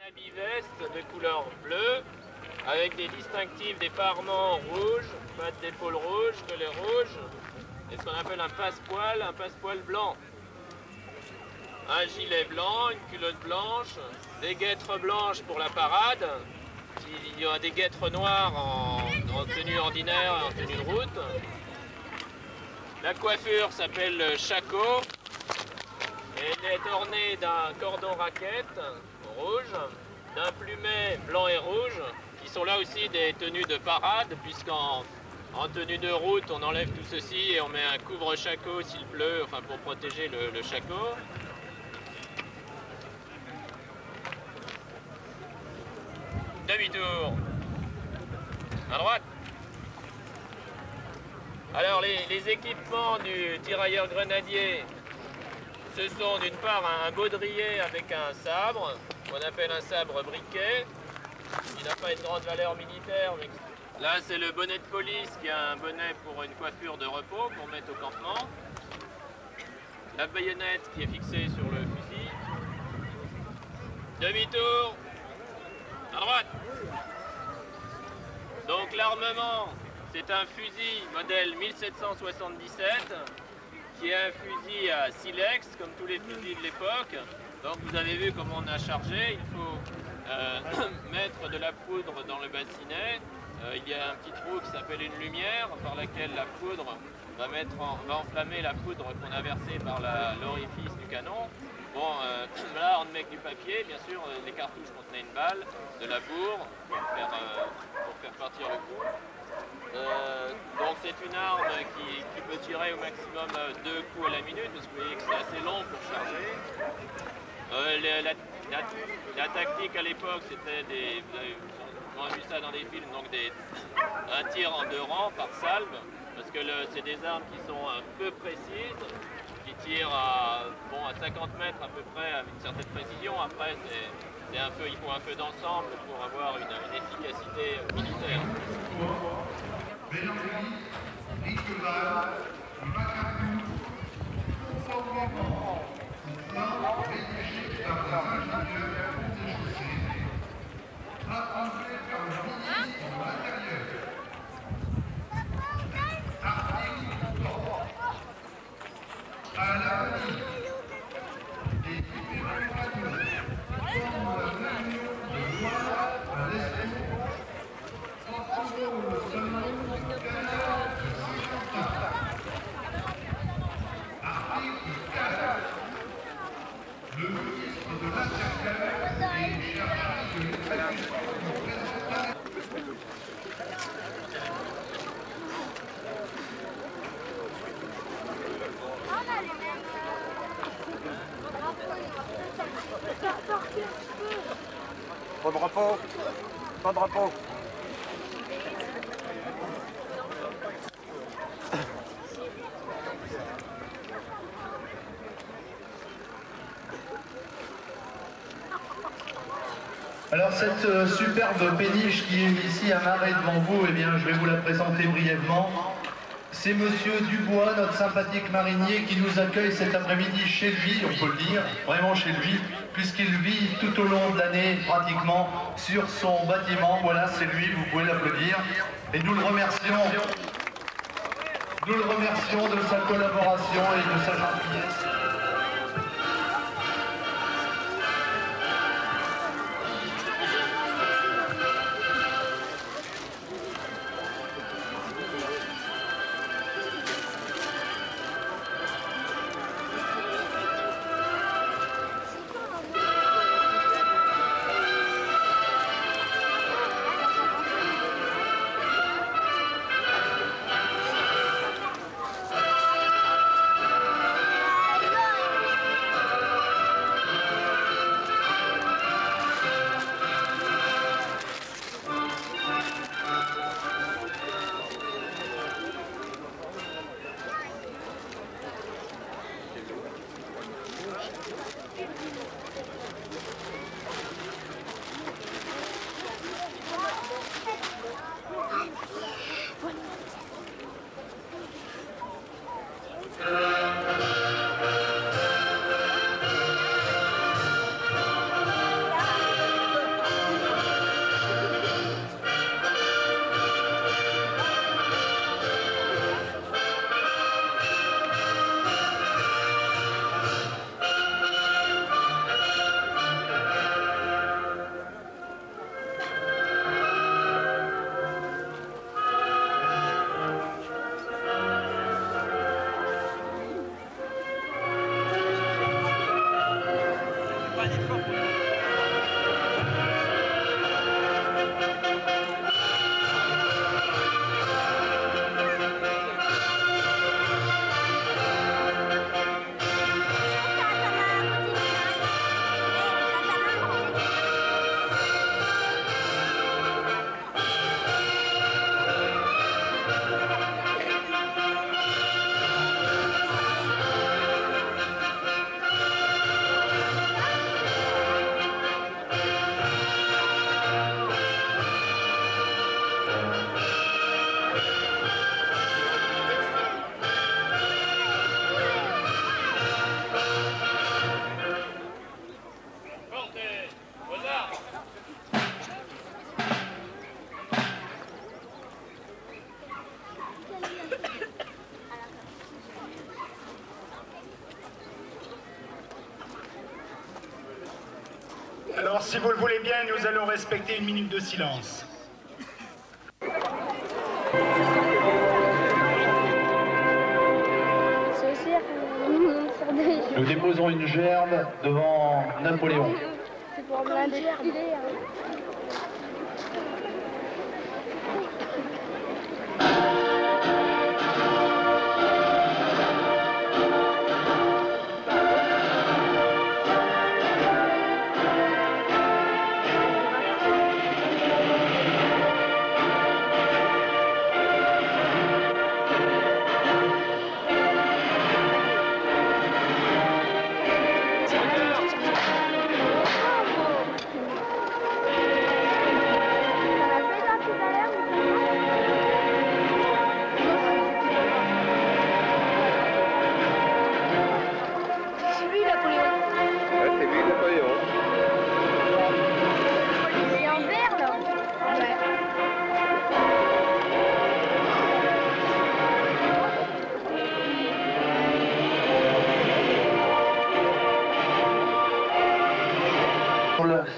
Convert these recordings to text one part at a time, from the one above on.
Habit veste de couleur bleue, avec des distinctifs, des parements rouges, pattes d'épaule rouge, collet rouge, et ce qu'on appelle un passepoil blanc. Un gilet blanc, une culotte blanche, des guêtres blanches pour la parade, il y a des guêtres noires en tenue ordinaire et en tenue de route. La coiffure s'appelle le shako, et elle est ornée d'un cordon raquette rouge, d'un plumet blanc et rouge, qui sont là aussi des tenues de parade, puisqu'en tenue de route, on enlève tout ceci et on met un couvre-shako s'il pleut, enfin pour protéger le shako. Demi-tour. À droite. Alors les équipements du tirailleur grenadier, ce sont d'une part un baudrier avec un sabre, qu'on appelle un sabre briquet, qui n'a pas une grande valeur militaire. Mais... Là c'est le bonnet de police qui a un bonnet pour une coiffure de repos, pour mettre au campement. La baïonnette qui est fixée sur le fusil. Demi-tour. À droite. Donc l'armement, c'est un fusil modèle 1777, qui est un fusil à silex, comme tous les fusils de l'époque. Donc vous avez vu comment on a chargé. Il faut mettre de la poudre dans le bassinet. Il y a un petit trou qui s'appelle une lumière, par laquelle la poudre va enflammer la poudre qu'on a versée par l'orifice du canon. Bon, là on met du papier, bien sûr, les cartouches contenaient une balle, de la bourre pour faire partir le coup. Donc c'est une arme qui peut tirer au maximum 2 coups à la minute, parce que vous voyez que c'est assez long pour charger. La tactique à l'époque, c'était vous avez vu ça dans des films, donc un tir en 2 rangs par salve, parce que c'est des armes qui sont un peu précises, qui tirent à 50 mètres à peu près, avec une certaine précision. Après, il faut un peu d'ensemble pour avoir une efficacité militaire. Pas de drapeau. Pas de drapeau. Alors cette superbe péniche qui est ici amarrée devant vous, eh bien je vais vous la présenter brièvement. C'est Monsieur Dubois, notre sympathique marinier, qui nous accueille cet après-midi chez lui, on peut le dire, vraiment chez lui, puisqu'il vit tout au long de l'année pratiquement sur son bâtiment. Voilà, c'est lui, vous pouvez l'applaudir. Et nous le remercions de sa collaboration et de sa gentillesse. Alors, si vous le voulez bien, nous allons respecter une minute de silence. Nous déposons une gerbe devant Napoléon. C'est pour plein de filets.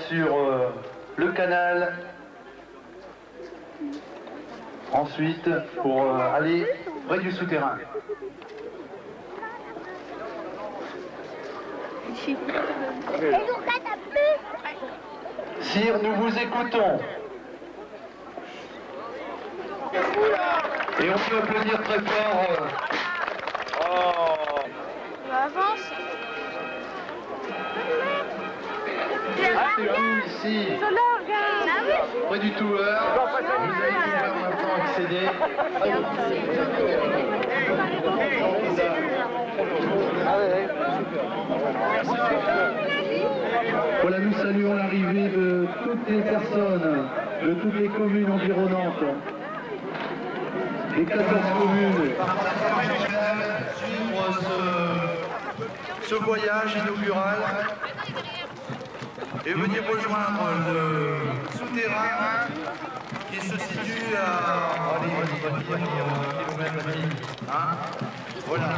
Sur le canal, ensuite pour aller près du souterrain. Sire, nous vous écoutons. Et on peut applaudir très fort. Avance. Ici, près du tower, vous allez pouvoir maintenant accéder Voilà, nous saluons l'arrivée de toutes les personnes, de toutes les communes environnantes, les 14 communes. Suivre ce voyage inaugural et venir rejoindre le souterrain qui se situe à... Allez, on va dire kilomètre et demi. Hein, voilà.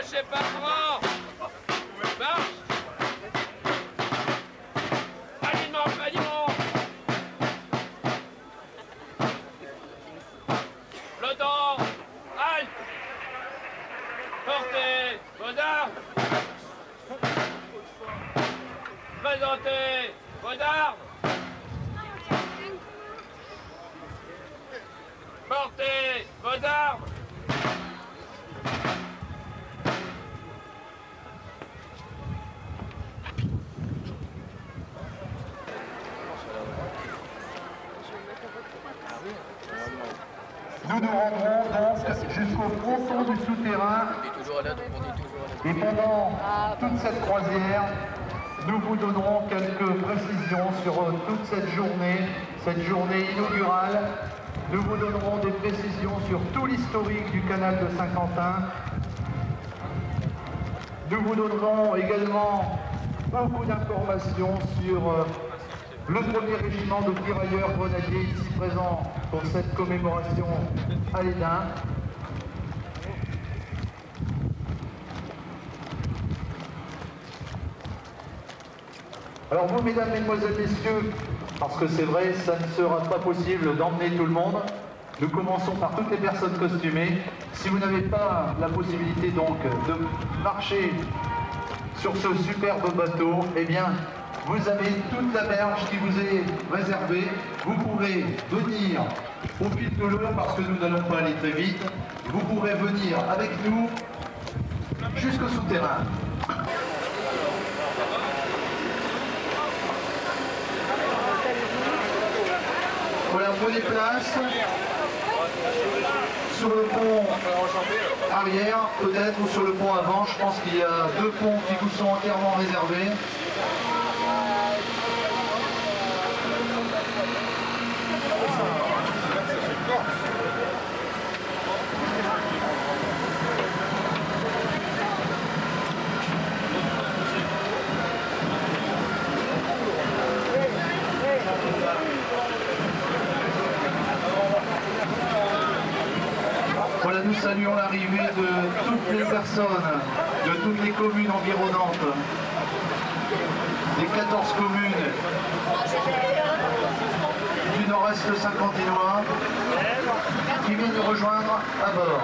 C'est pas grand. Marche. Alignement. Flottant. Halte. Portez vos armes. Présentez vos armes. Portez vos armes. Nous nous rendrons donc jusqu'au fronton du souterrain et pendant toute cette croisière, nous vous donnerons quelques précisions sur toute cette journée inaugurale. Nous vous donnerons des précisions sur tout l'historique du canal de Saint-Quentin. Nous vous donnerons également beaucoup d'informations sur le premier régiment de tirailleurs grenadiers ici présent pour cette commémoration à l'Édin. Alors vous, mesdames, mesdemoiselles, messieurs, parce que c'est vrai, ça ne sera pas possible d'emmener tout le monde. Nous commençons par toutes les personnes costumées. Si vous n'avez pas la possibilité donc de marcher sur ce superbe bateau, eh bien, vous avez toute la berge qui vous est réservée. Vous pourrez venir au fil de l'eau parce que nous n'allons pas aller très vite. Vous pourrez venir avec nous jusqu'au souterrain. Voilà, prenez place sur le pont arrière peut-être ou sur le pont avant. Je pense qu'il y a deux ponts qui vous sont entièrement réservés. Voilà, nous saluons l'arrivée de toutes les personnes, de toutes les communes environnantes, des 14 communes du nord-est saint-quentinois, qui viennent nous rejoindre à bord.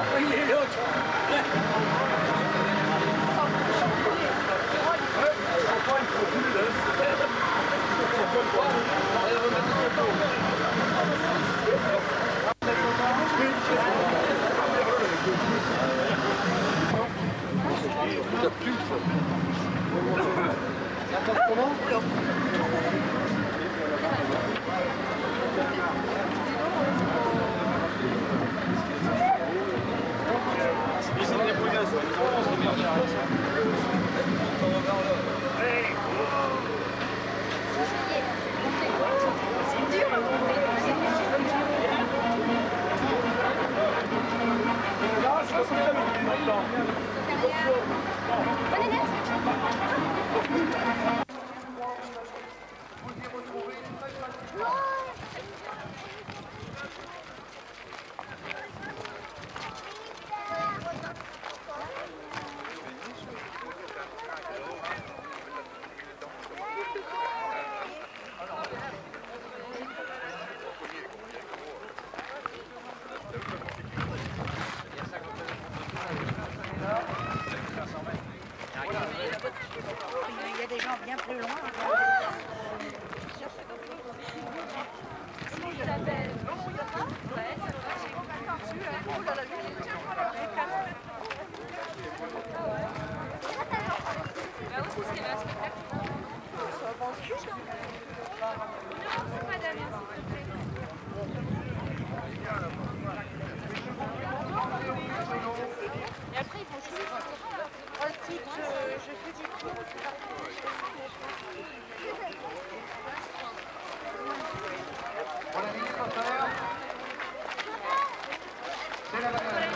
Il y a des gens bien plus loin. Et après, ils vont juste je fais du coup. Voilà, l'hélicoptère. C'est la bagage.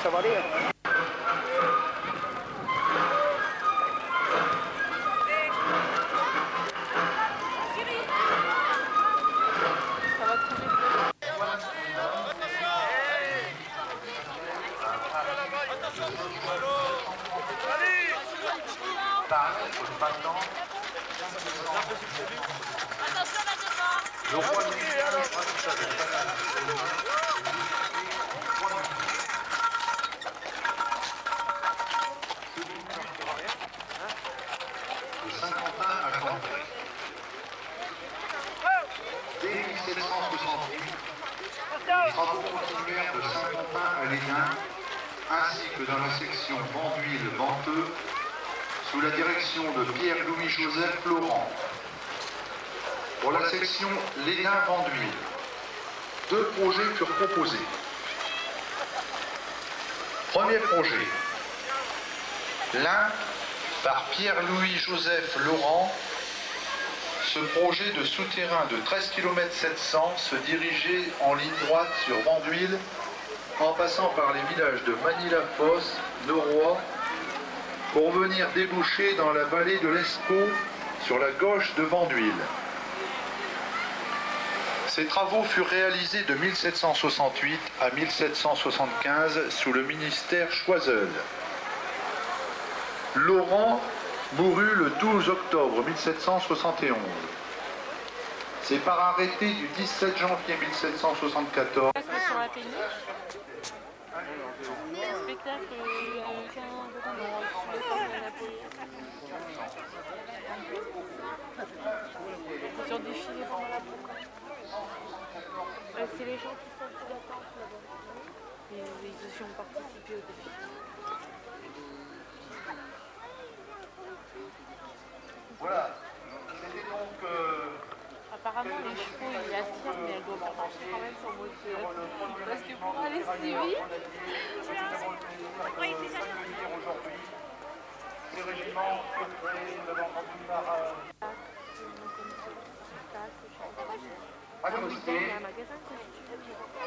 Ça va aller. Attention là-dedans. Saint-Quentin à Cambrai. Dès 1768, les travaux continuèrent de Saint-Quentin à Lénin, ainsi que dans la section Banduille-Venteux, sous la direction de Pierre-Louis-Joseph Laurent. Pour la section Lénin-Banduille, deux projets furent proposés. Premier projet, l'un par Pierre-Louis-Joseph Laurent ce projet de souterrain de 13 km 700 se dirigeait en ligne droite sur Vanduil, en passant par les villages de Manille-la-Fosse, Noroy, pour venir déboucher dans la vallée de l'Escaut, sur la gauche de Vanduil. Ces travaux furent réalisés de 1768 à 1775 sous le ministère Choiseul. Laurent mourut le 12 octobre 1771. C'est par arrêté du 17 janvier 1774. Sur la péniche. Spectacle sur défilé pendant la boucle. C'est les gens qui sont sous la tente là-bas. Ils aussi ont participé au défilé. Voilà, c'était donc... Apparemment les chevaux ils la tirent mais elle doit pas marcher quand même sur moteur. Parce que pour aller si vite... Ce régiment Accosté,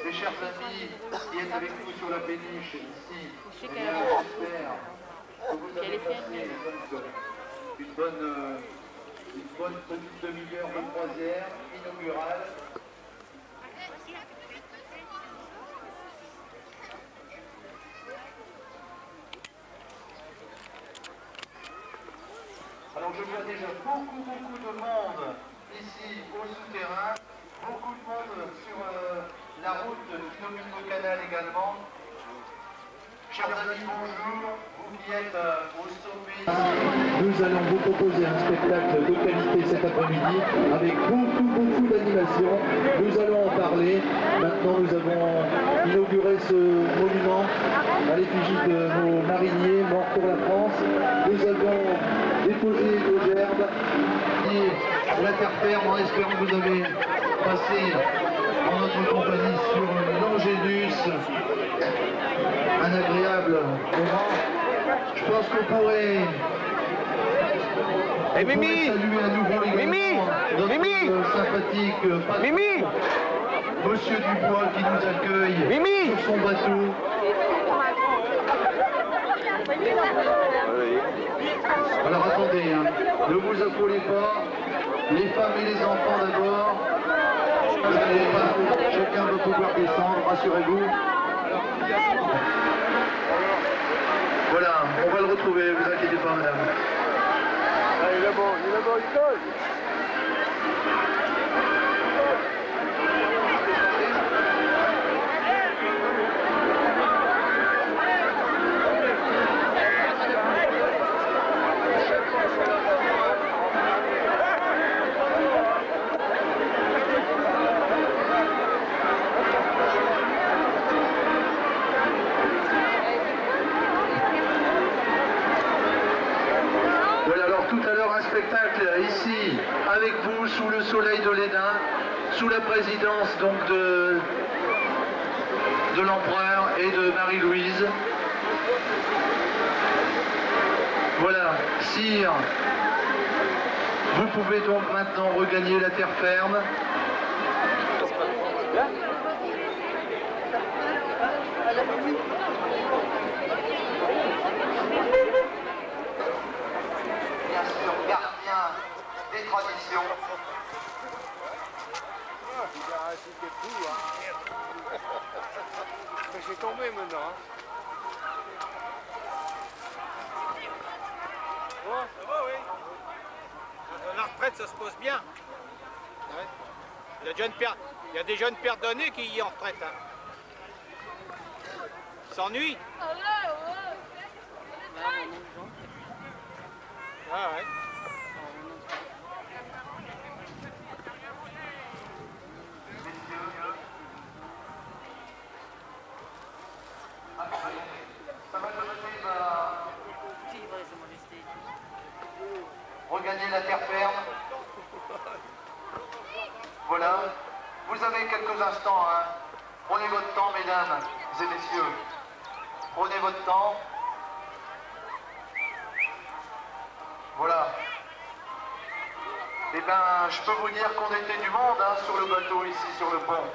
les chers amis qui êtes avec nous sur la péniche ici, j'espère que vous avez passé une bonne petite demi-heure de croisière inaugurale. Alors je vois déjà beaucoup de monde ici au souterrain, beaucoup de monde sur la route qui domine le canal également. Chers amis, bonjour, vous qui êtes au sommet. Nous allons vous proposer un spectacle de qualité cet après-midi avec beaucoup d'animation. Nous allons en parler. Maintenant, nous avons inauguré ce monument à l'effigie de nos mariniers morts pour la France. Nous avons déposé nos gerbes et la terre ferme en espérant que vous avez passé en notre compagnie sur l'Angélus un agréable moment. Je pense qu'on pourrait saluer à nouveau également notre sympathique patron, Monsieur Dubois, qui nous accueille sur son bateau. Alors attendez, hein, ne vous affolez pas, les femmes et les enfants d'abord. Chacun va pouvoir descendre, rassurez-vous. Voilà, on va le retrouver, vous inquiétez pas, madame. Ah, il est bon, il colle. Spectacle ici avec vous sous le soleil de l'Hénin, sous la présidence donc de l'empereur et de Marie-Louise. Voilà, sire, vous pouvez donc maintenant regagner la terre ferme. Des traditions. Il a arraché tes coups, Mais j'ai tombé maintenant. Bon, ça va, oui. La retraite, ça se passe bien. Ouais. Il y a des jeunes perdonnés qui y en retraite. Ils s'ennuient. Ah ouais. Regagner la terre ferme. Voilà. Vous avez quelques instants, hein. Prenez votre temps, mesdames et messieurs. Prenez votre temps. Voilà. Et ben, je peux vous dire qu'on était du monde hein, sur le bateau, ici, sur le pont.